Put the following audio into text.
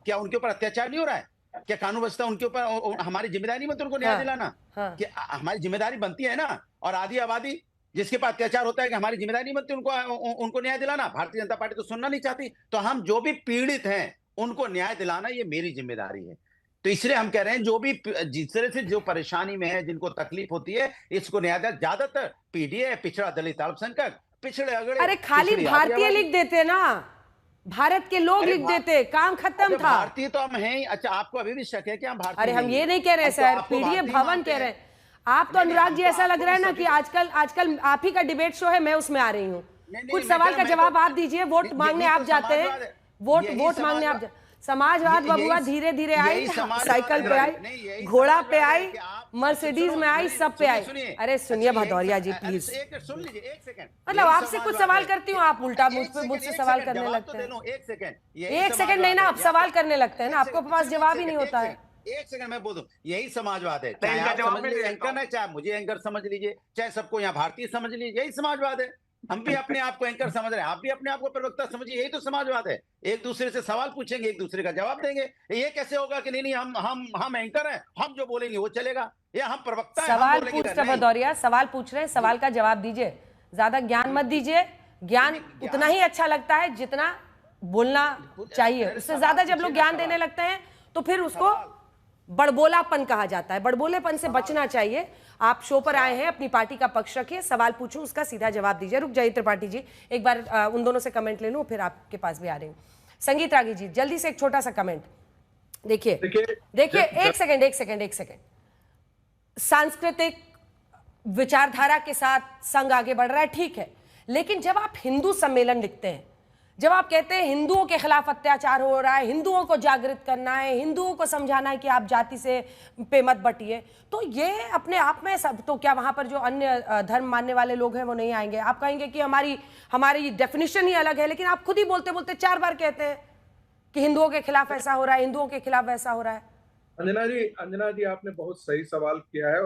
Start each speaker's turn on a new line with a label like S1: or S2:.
S1: क्या उनके ऊपर अत्याचार नहीं हो रहा है? क्या कानून व्यवस्था उनके ऊपर, हमारी जिम्मेदारी नहीं बनती उनको न्याय
S2: हाँ,
S1: दिलाना?
S2: हाँ।
S1: कि हमारी जिम्मेदारी बनती है ना। और आधी आबादी जिसके ऊपर अत्याचार होता है कि हमारी जिम्मेदारी नहीं बनती उनको न्याय दिलाना। भारतीय जनता पार्टी तो सुनना नहीं चाहती। तो हम जो भी पीड़ित हैं उनको न्याय दिलाना ये मेरी जिम्मेदारी है। तो इसलिए हम कह रहे हैं जो भी जिस तरह से जो परेशानी में है, जिनको तकलीफ होती है, इसको न्याय दिया। ज्यादातर पीडीए, पिछड़ा दलित अल्पसंख्यक, पिछड़े अगड़े,
S2: अरे खाली
S1: पिछड़ी आधी
S2: भारतीय
S1: आबादी।
S2: लिख देते ना, भारत के लोग
S1: अरे
S2: लिख देते, काम खत्म था।
S1: भारतीय तो हम हैं ही। अच्छा, आपको अभी भी शक है कि हम भारतीय
S2: अरे हम
S1: नहीं
S2: ये
S1: है?
S2: नहीं कह रहे
S1: हम तो
S2: सर,
S1: आपको
S2: पीडीए
S1: भारतीय
S2: भवन
S1: मानते
S2: कह रहे
S1: हैं।
S2: हैं। आप तो
S1: नहीं नहीं,
S2: अनुराग
S1: हम
S2: जी,
S1: तो
S2: ऐसा लग
S1: आपको
S2: रहा
S1: भी
S2: है ना
S1: सभी
S2: कि आजकल आजकल आप ही का डिबेट शो है, मैं उसमें आ रही हूँ।
S1: नहीं
S2: कुछ
S1: नहीं,
S2: सवाल का जवाब आप दीजिए, वोट मांगने
S1: यही
S2: आप
S1: तो
S2: जाते हैं,
S1: समाजवाद है।
S2: वोट
S1: यही
S2: वोट मांगने आप
S1: समाजवाद,
S2: समाजवाद बबुआ
S1: यही
S2: धीरे धीरे आई,
S1: यही समाजवाद
S2: साइकिल पे
S1: है।
S2: आई,
S1: नहीं, यही
S2: घोड़ा पे
S1: समाजवाद है
S2: आई,
S1: कि आप, अच्छा
S2: मर्सिडीज
S1: सुनो
S2: में आई,
S1: मेरी,
S2: सब पे
S1: सुनिए
S2: आई।
S1: सुनिए।
S2: अरे सुनिए
S1: अच्छा यही
S2: भदौरिया जी
S1: अरे
S2: प्लीज,
S1: एक सुन लीजिए, एक सेकंड।
S2: मतलब
S1: यही
S2: आपसे कुछ
S1: समाजवाद
S2: सवाल
S1: है
S2: करती
S1: कि
S2: हूँ, आप उल्टा
S1: एक सेकंड,
S2: मुझसे
S1: एक
S2: सवाल
S1: सेकंड
S2: करने
S1: जवाब तो
S2: लगते
S1: दे
S2: हैं।
S1: लो। एक सेकंड, यही
S2: एक सेकंड नहीं
S1: समाजवाद
S2: ना,
S1: है।
S2: आप सवाल करने लगते हैं ना,
S1: एक
S2: आपको
S1: सेकंड,
S2: पास
S1: सुनिए, एक
S2: जवाब ही नहीं
S1: सेकंड,
S2: होता है।
S1: एक सेकंड मैं बोल दूं। यही समाजवाद है।
S3: मैं
S1: चाहे
S3: इनका
S1: आप
S3: जवाब
S1: समझ
S3: भी
S1: लीजिए
S3: दे देता
S1: एंकर
S3: हूँ।
S1: है, चाहे मुझे एंकर समझ लीजिए, चाहे सबको यहाँ भारतीय समझ लीजिए, यही समाजवाद है। हम भी अपने आप को एंकर समझ रहे हैं, आप भी अपने आप को प्रवक्ता समझिए, यही तो समाजवाद है। एक दूसरे से सवाल पूछेंगे, एक दूसरे का जवाब देंगे। ये कैसे होगा कि नहीं नहीं हम एंकर हैं, हम जो बोलेंगे वो चलेगा, या हम प्रवक्ता हैं, हम
S2: सवाल
S1: बोलेंगे
S2: पूछ
S1: इधर?
S2: रहे
S1: नहीं
S2: भदौरिया, सवाल पूछ रहे हैं,
S1: जी
S2: सवाल का जवाब दीजिए, ज्यादा ज्ञान मत दीजिए। ज्ञान उतना
S1: ज्ञान
S2: ही अच्छा लगता है जितना बोलना चाहिए,
S1: अरे
S2: उससे
S1: सवाल
S2: ज्यादा जब
S1: पूछिए
S2: लोग
S1: ना,
S2: ज्ञान देने
S1: सवाल
S2: लगते हैं तो फिर उसको
S1: सवाल
S2: बड़बोलापन कहा जाता है। बड़बोलेपन से
S1: सवाल
S2: बचना चाहिए। आप शो पर आए हैं, अपनी पार्टी का पक्ष रखिए, सवाल पूछूं उसका सीधा जवाब दीजिए। रुक जाइए त्रिपाठी जी, एक बार उन दोनों से कमेंट ले लूं, फिर आपके पास भी आ रही हूं। संगीत रागी जी, जल्दी से एक छोटा सा कमेंट देखिए। देखिए, एक सेकेंड। सांस्कृतिक विचारधारा के साथ संघ आगे बढ़ रहा है, ठीक है, लेकिन जब आप हिंदू सम्मेलन लिखते हैं, जब आप कहते हैं हिंदुओं के खिलाफ अत्याचार हो रहा है, हिंदुओं को जागृत करना है, हिंदुओं को समझाना है कि आप जाति से पे मत बटिए, तो ये अपने आप में सब, तो क्या वहां पर जो अन्य धर्म मानने वाले लोग हैं वो नहीं आएंगे? आप कहेंगे कि हमारी हमारी डेफिनेशन ही अलग है, लेकिन आप खुद ही बोलते बोलते 4 बार कहते हैं कि हिंदुओं के खिलाफ ऐसा हो रहा है, हिंदुओं के खिलाफ वैसा हो रहा है।
S4: अंजना जी, आपने बहुत सही सवाल किया है।